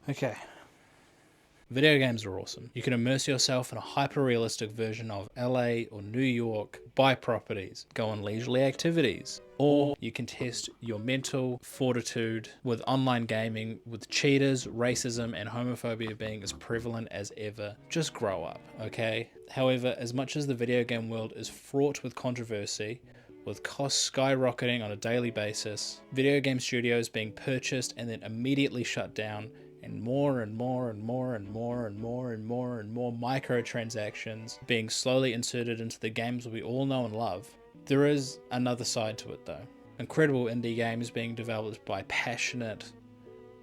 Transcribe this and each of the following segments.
Okay. Video games are awesome. You can immerse yourself in a hyper-realistic version of LA or New York, buy properties, go on leisurely activities, or you can test your mental fortitude with online gaming, with cheaters, racism, and homophobia being as prevalent as ever. Just grow up, okay? However, as much as the video game world is fraught with controversy, with costs skyrocketing on a daily basis, video game studios being purchased and then immediately shut down, and more microtransactions being slowly inserted into the games we all know and love. There is another side to it though. Incredible indie games being developed by passionate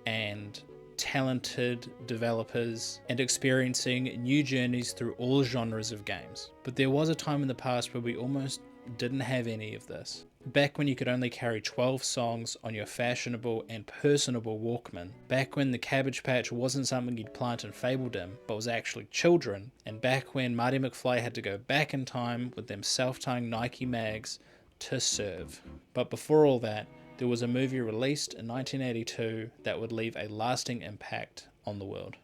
and talented developers and experiencing new journeys through all genres of games. But there was a time in the past where we almost didn't have any of this. Back when you could only carry 12 songs on your fashionable and personable Walkman. Back when the Cabbage Patch wasn't something you'd plant in Fabledom, but was actually children. And back when Marty McFly had to go back in time with them self-tying Nike mags to serve. But before all that, there was a movie released in 1982 that would leave a lasting impact on the world.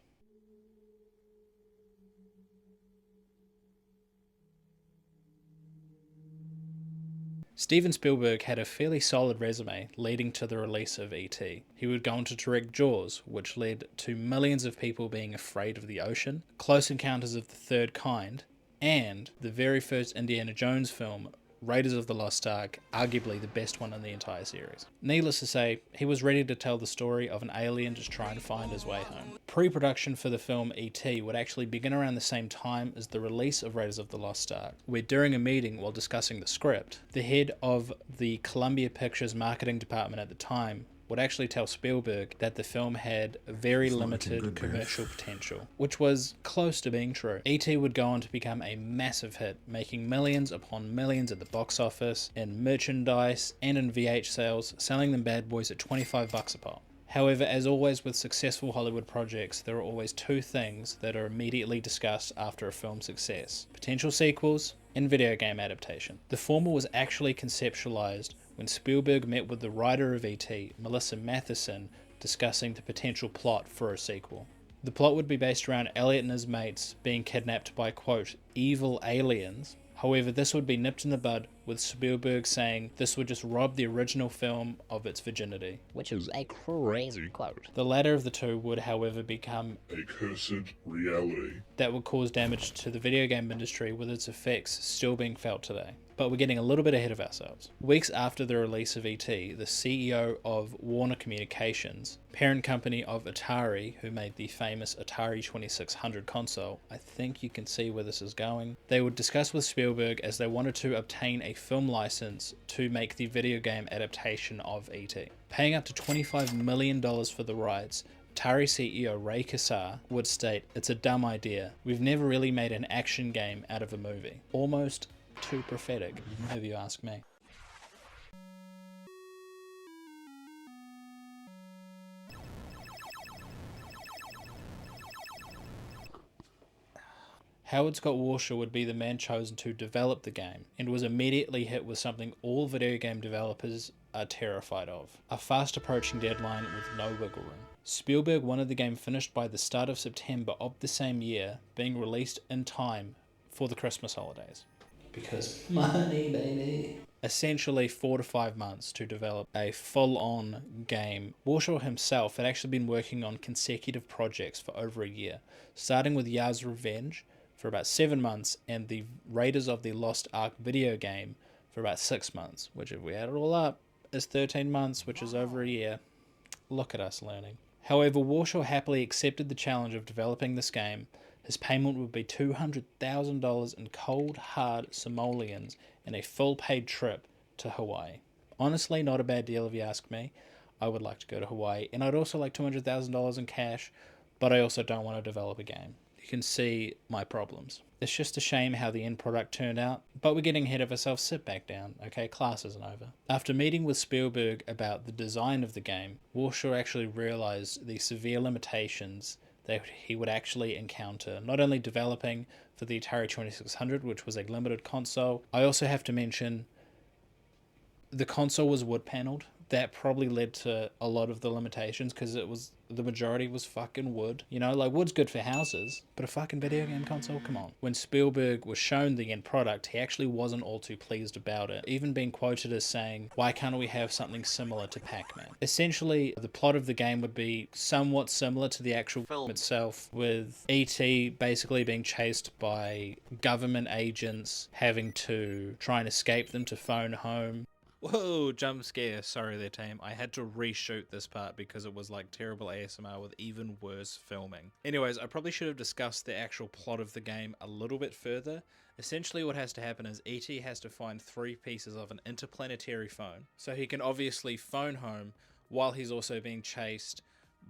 Steven Spielberg had a fairly solid resume leading to the release of E.T. He would go on to direct Jaws, which led to millions of people being afraid of the ocean, Close Encounters of the Third Kind, and the very first Indiana Jones film, Raiders of the Lost Ark, arguably the best one in the entire series. Needless to say, he was ready to tell the story of an alien just trying to find his way home. Pre-production for the film E.T. would actually begin around the same time as the release of Raiders of the Lost Ark, where during a meeting while discussing the script, the head of the Columbia Pictures marketing department at the time would actually tell Spielberg that the film had very limited commercial potential, which was close to being true. E.T. would go on to become a massive hit, making millions upon millions at the box office, in merchandise and in VH sales, selling them bad boys at $25 a pop. However, as always with successful Hollywood projects, there are always two things that are immediately discussed after a film's success: potential sequels and video game adaptation. The former was actually conceptualized when Spielberg met with the writer of E.T., Melissa Matheson, discussing the potential plot for a sequel. The plot would be based around Elliot and his mates being kidnapped by, quote, evil aliens. However, this would be nipped in the bud, with Spielberg saying this would just rob the original film of its virginity. Which is a crazy quote. The latter of the two would, however, become a cursed reality that would cause damage to the video game industry, with its effects still being felt today. But we're getting a little bit ahead of ourselves. Weeks after the release of E.T., the CEO of Warner Communications, parent company of Atari, who made the famous Atari 2600 console, I think you can see where this is going, they would discuss with Spielberg as they wanted to obtain a film license to make the video game adaptation of E.T. Paying up to $25 million for the rights, Atari CEO Ray Kassar would state, "It's a dumb idea. We've never really made an action game out of a movie." Almost too prophetic, if you ask me. Howard Scott Warshaw would be the man chosen to develop the game, and was immediately hit with something all video game developers are terrified of: a fast approaching deadline with no wiggle room. Spielberg wanted the game finished by the start of September of the same year, being released in time for the Christmas holidays. Because money, baby. Essentially 4 to 5 months to develop a full-on game. Warshaw himself had actually been working on consecutive projects for over a year, starting with Yah's Revenge for about 7 months and the Raiders of the Lost Ark video game for about 6 months, which, if we add it all up, is 13 months, which is over a year. Look at us learning. However, Warshaw happily accepted the challenge of developing this game. His payment would be $200,000 in cold, hard simoleons and a full paid trip to Hawaii. Honestly, not a bad deal if you ask me. I would like to go to Hawaii, and I'd also like $200,000 in cash, but I also don't want to develop a game. You can see my problems. It's just a shame how the end product turned out, but we're getting ahead of ourselves. Sit back down, okay? Class isn't over. After meeting with Spielberg about the design of the game, Warshaw actually realized the severe limitations that he would actually encounter, not only developing for the Atari 2600, which was a limited console. I also have to mention the console was wood paneled. that probably led to a lot of the limitations, because the majority was fucking wood. You know, like, wood's good for houses, but a fucking video game console, come on. When Spielberg was shown the end product, he actually wasn't all too pleased about it, even being quoted as saying, "Why can't we have something similar to Pac-Man?" Essentially, the plot of the game would be somewhat similar to the actual film itself, with E.T. basically being chased by government agents, having to try and escape them to phone home. Whoa, jump scare. Sorry there, team. I had to reshoot this part because it was like terrible ASMR with even worse filming. Anyways, I probably should have discussed the actual plot of the game a little bit further. Essentially what has to happen is E.T. has to find 3 pieces of an interplanetary phone. So he can obviously phone home while he's also being chased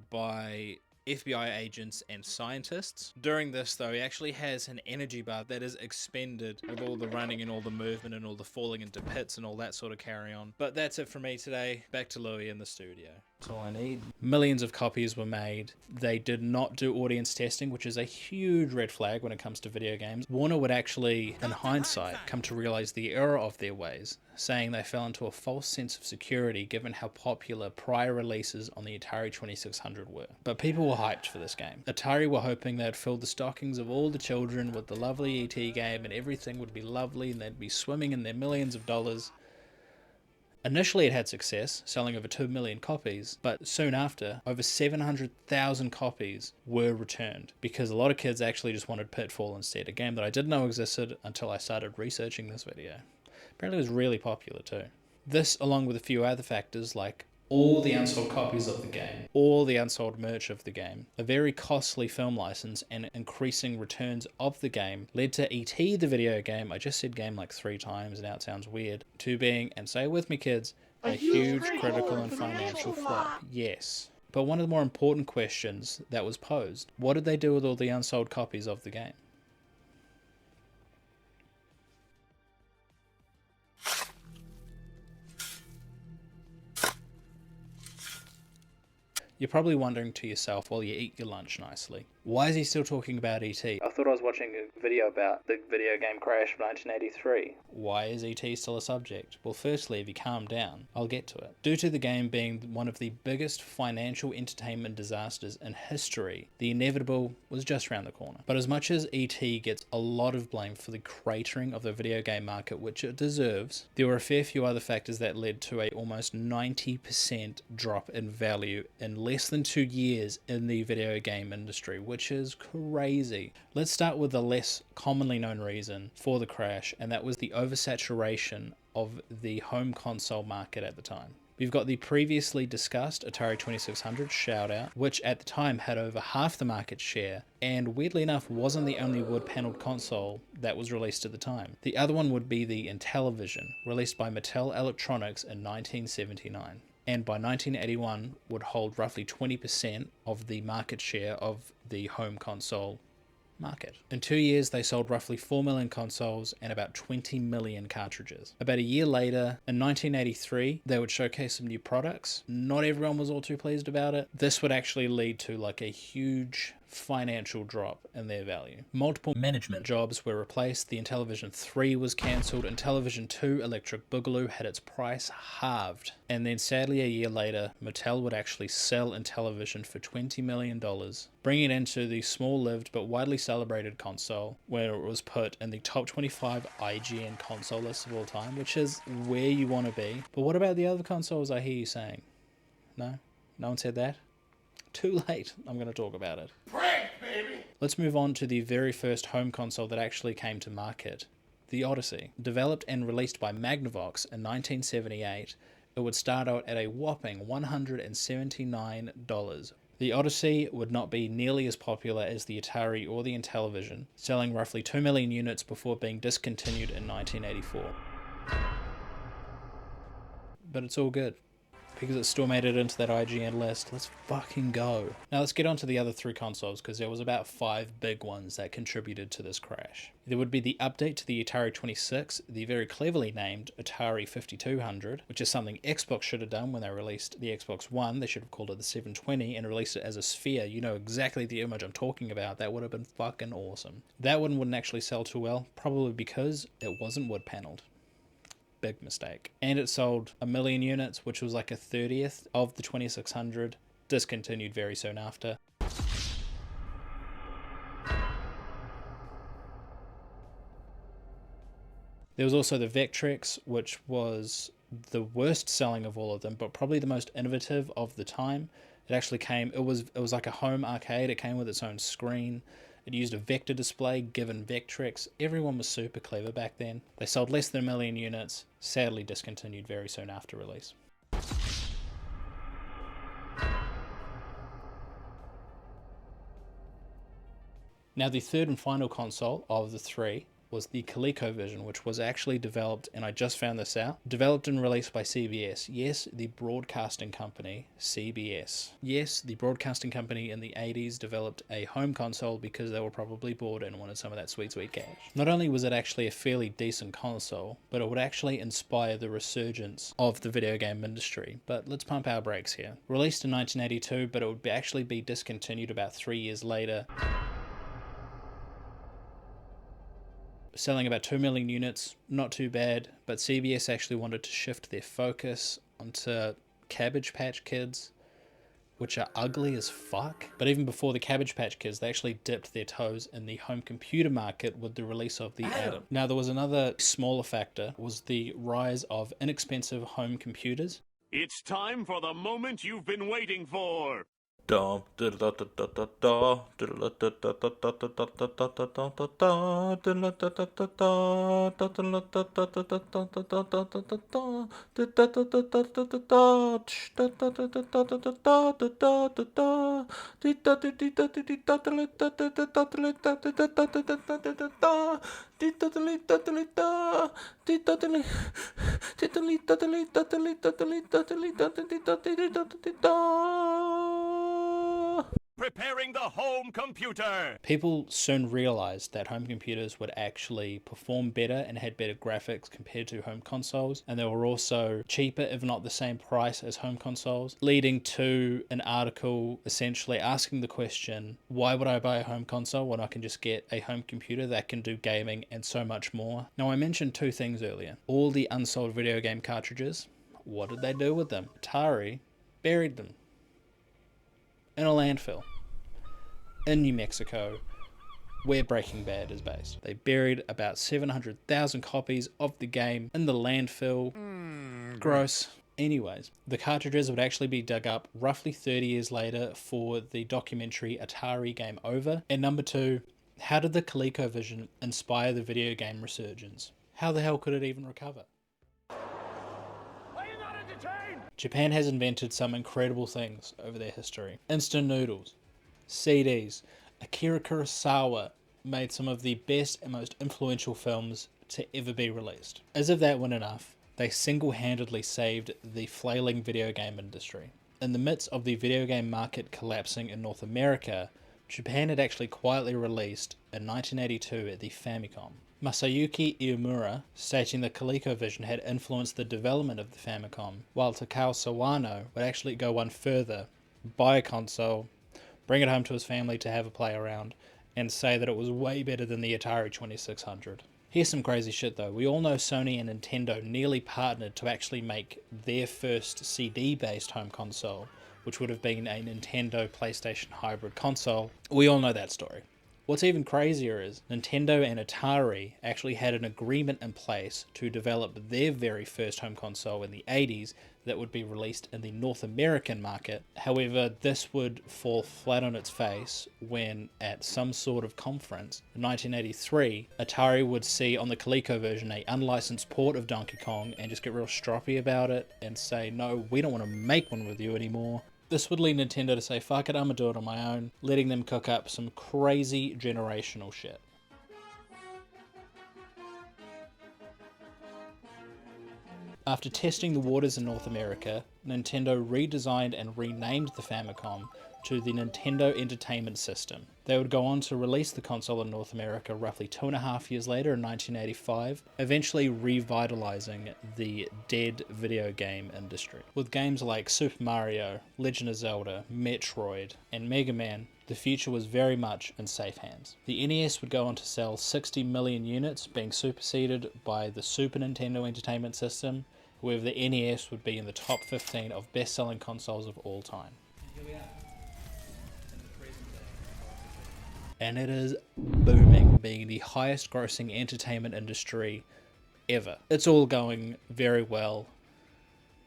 by FBI agents and scientists. During this though, he actually has an energy bar that is expended with all the running and all the movement and all the falling into pits and all that sort of carry on. But that's it for me today. Back to Louis in the studio. That's all I need. Millions of copies were made. They did not do audience testing, which is a huge red flag when it comes to video games. Warner would actually, in hindsight, come to realize the error of their ways, saying they fell into a false sense of security given how popular prior releases on the Atari 2600 were. But people were hyped for this game. Atari were hoping they'd fill the stockings of all the children with the lovely ET game and everything would be lovely and they'd be swimming in their millions of dollars. Initially it had success, selling over 2 million copies, but soon after, over 700,000 copies were returned, because a lot of kids actually just wanted Pitfall instead, a game that I didn't know existed until I started researching this video. Apparently it was really popular too. This, along with a few other factors like all the unsold copies of the game, all the unsold merch of the game, a very costly film license, and increasing returns of the game, led to E.T. the video game, I just said game like 3 times and now it sounds weird, to being, and say it with me kids, a huge critical and financial flop. Yes. But one of the more important questions that was posed, what did they do with all the unsold copies of the game? You're probably wondering to yourself while you eat your lunch nicely, why is he still talking about E.T.? I thought I was watching a video about the video game crash of 1983. Why is E.T. still a subject? Well, firstly, if you calm down, I'll get to it. Due to the game being one of the biggest financial entertainment disasters in history, the inevitable was just around the corner. But as much as E.T. gets a lot of blame for the cratering of the video game market, which it deserves, there were a fair few other factors that led to a almost 90% drop in value in less than 2 years in the video game industry, which is crazy. Let's start with the less commonly known reason for the crash, and that was the oversaturation of the home console market at the time. We've got the previously discussed Atari 2600, shout out, which at the time had over half the market share, and weirdly enough wasn't the only wood paneled console that was released at the time. The other one would be the Intellivision, released by Mattel Electronics in 1979. And by 1981 would hold roughly 20% of the market share of the home console market. In 2 years, they sold roughly 4 million consoles and about 20 million cartridges. About a year later, in 1983, they would showcase some new products. Not everyone was all too pleased about it. This would actually lead to like a huge financial drop in their value. Multiple management jobs were replaced. The Intellivision 3 was cancelled. Intellivision 2 Electric Boogaloo had its price halved. And then sadly a year later, Mattel would actually sell Intellivision for $20 million, bringing it into the small-lived but widely celebrated console, where it was put in the top 25 IGN console list of all time, which is where you want to be. But what about the other consoles, I hear you saying? No? No one said that? Too late. I'm going to talk about it. Prank, baby! Let's move on to the very first home console that actually came to market, the Odyssey. Developed and released by Magnavox in 1978, it would start out at a whopping $179. The Odyssey would not be nearly as popular as the Atari or the Intellivision, selling roughly 2 million units before being discontinued in 1984. But it's all good, because it still made it into that IGN list. Let's fucking go. Now let's get on to the other 3 consoles, because there was about 5 big ones that contributed to this crash. There would be the update to the Atari 26, the very cleverly named Atari 5200, which is something Xbox should have done when they released the Xbox One. They should have called it the 720 and released it as a sphere. You know exactly the image I'm talking about. That would have been fucking awesome. That one wouldn't actually sell too well, probably because it wasn't wood paneled. big mistake. And it sold 1 million units, which was like a 30th of the 2600, discontinued very soon after. There was also the Vectrex, which was the worst selling of all of them, but probably the most innovative of the time. It actually came, it was like a home arcade. It came with its own screen. It used a vector display given Vectrex. Everyone was super clever back then. They sold less than 1 million units, sadly discontinued very soon after release. Now the third and final console of the three was the ColecoVision, which was actually developed, and I just found this out, developed and released by CBS. Yes, the broadcasting company, CBS. Yes, the broadcasting company in the 80s developed a home console because they were probably bored and wanted some of that sweet, sweet cash. Not only was it actually a fairly decent console, but it would actually inspire the resurgence of the video game industry. But let's pump our brakes here. Released in 1982, but it would actually be discontinued about 3 years later. Selling about 2 million units, not too bad, but CBS actually wanted to shift their focus onto Cabbage Patch Kids, which are ugly as fuck. But even before the Cabbage Patch Kids, they actually dipped their toes in the home computer market with the release of the Atom. Now there was another smaller factor, was the rise of inexpensive home computers. It's time for the moment you've been waiting for. Preparing the home computer! People soon realized that home computers would actually perform better and had better graphics compared to home consoles, and they were also cheaper, if not the same price as home consoles, leading to an article essentially asking the question, why would I buy a home console when I can just get a home computer that can do gaming and so much more? Now, I mentioned two things earlier. All the unsold video game cartridges, what did they do with them? Atari buried them in a landfill in New Mexico, where Breaking Bad is based. They buried about 700,000 copies of the game in the landfill. Gross. Anyways, the cartridges would actually be dug up roughly 30 years later for the documentary Atari Game Over. And number two, how did the ColecoVision inspire the video game resurgence? How the hell could it even recover? Japan has invented some incredible things over their history. Instant noodles, CDs. Akira Kurosawa made some of the best and most influential films to ever be released. As if that weren't enough, they single-handedly saved the flailing video game industry. In the midst of the video game market collapsing in North America, Japan had actually quietly released in 1982 the Famicom. Masayuki Iomura stating that ColecoVision had influenced the development of the Famicom, while Takao Sawano would actually go one further, buy a console, bring it home to his family to have a play around, and say that it was way better than the Atari 2600. Here's some crazy shit though. We all know Sony and Nintendo nearly partnered to actually make their first CD-based home console, which would have been a Nintendo PlayStation hybrid console. We all know that story. What's even crazier is Nintendo and Atari actually had an agreement in place to develop their very first home console in the 80s that would be released in the North American market. However, this would fall flat on its face when at some sort of conference in 1983, Atari would see on the ColecoVision a unlicensed port of Donkey Kong and just get real stroppy about it and say, no, we don't want to make one with you anymore. This would lead Nintendo to say, fuck it, I'm gonna do it on my own, letting them cook up some crazy generational shit. After testing the waters in North America, Nintendo redesigned and renamed the Famicom to the Nintendo Entertainment System. They would go on to release the console in North America roughly 2.5 years later in 1985, eventually revitalizing the dead video game industry. With games like Super Mario, Legend of Zelda, Metroid, and Mega Man, the future was very much in safe hands. The NES would go on to sell 60 million units, being superseded by the Super Nintendo Entertainment System, where the NES would be in the top 15 of best-selling consoles of all time. And it is booming, being the highest grossing entertainment industry ever. It's all going very well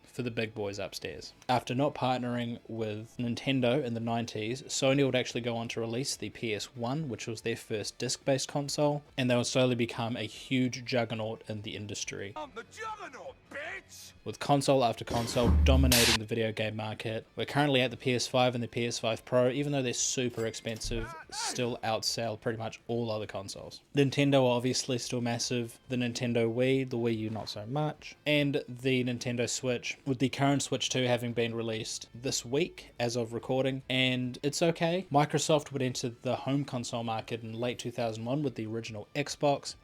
for the big boys upstairs. After not partnering with Nintendo in the 90s, Sony would actually go on to release the PS1, which was their first disc-based console, and they would slowly become a huge juggernaut in the industry. I'm the juggernaut, bitch! With console after console dominating the video game market. We're currently at the PS5 and the PS5 Pro, even though they're super expensive, still outsell pretty much all other consoles. Nintendo are obviously still massive, the Nintendo Wii, the Wii U not so much, and the Nintendo Switch, with the current Switch 2 having been released this week as of recording, and it's okay. Microsoft would enter the home console market in late 2001 with the original Xbox,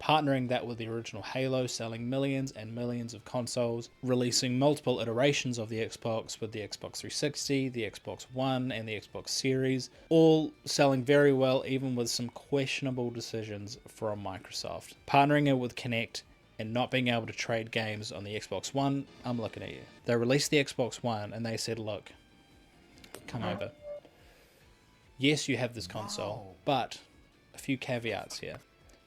partnering that with the original Halo, selling millions and millions of consoles, releasing multiple iterations of the Xbox with the Xbox 360, the Xbox One, and the Xbox Series, all selling very well, even with some questionable decisions from Microsoft. Partnering it with Kinect and not being able to trade games on the Xbox One, I'm looking at you. They released the Xbox One and they said, look, come over. Yes, you have this console, but a few caveats here.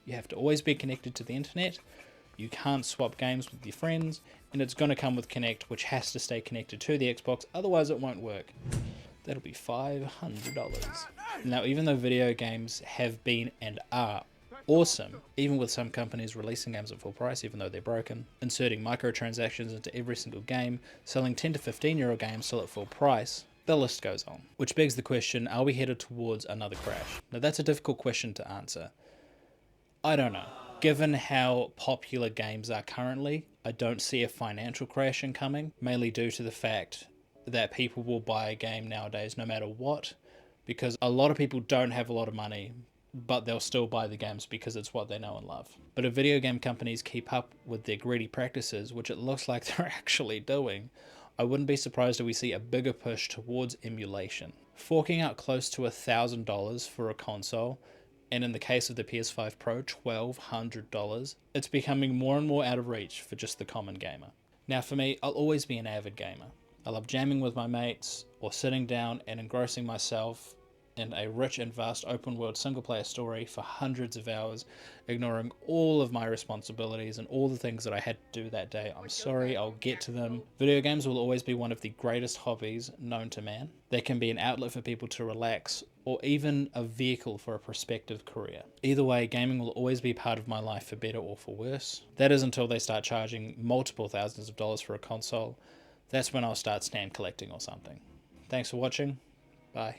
You have to always be connected to the internet, you can't swap games with your friends, and it's going to come with Kinect, which has to stay connected to the Xbox, otherwise it won't work. That'll be $500. Now, even though video games have been and are awesome, even with some companies releasing games at full price even though they're broken, inserting microtransactions into every single game, selling 10 to 15-year-old games still at full price, the list goes on. Which begs the question, are we headed towards another crash? Now that's a difficult question to answer. I don't know. Given how popular games are currently, I don't see a financial crash incoming, mainly due to the fact that people will buy a game nowadays no matter what, because a lot of people don't have a lot of money, but they'll still buy the games because it's what they know and love. But if video game companies keep up with their greedy practices, which it looks like they're actually doing, I wouldn't be surprised if we see a bigger push towards emulation. Forking out close to $1,000 for a console, and in the case of the PS5 Pro, $1,200, it's becoming more and more out of reach for just the common gamer. Now for me, I'll always be an avid gamer. I love jamming with my mates, or sitting down and engrossing myself in a rich and vast open world single player story for hundreds of hours, ignoring all of my responsibilities and all the things that I had to do that day. I'm sorry, I'll get to them. Video games will always be one of the greatest hobbies known to man. They can be an outlet for people to relax, or even a vehicle for a prospective career. Either way, gaming will always be part of my life for better or for worse. That is until they start charging multiple thousands of dollars for a console. That's when I'll start stand collecting or something. Thanks for watching. Bye.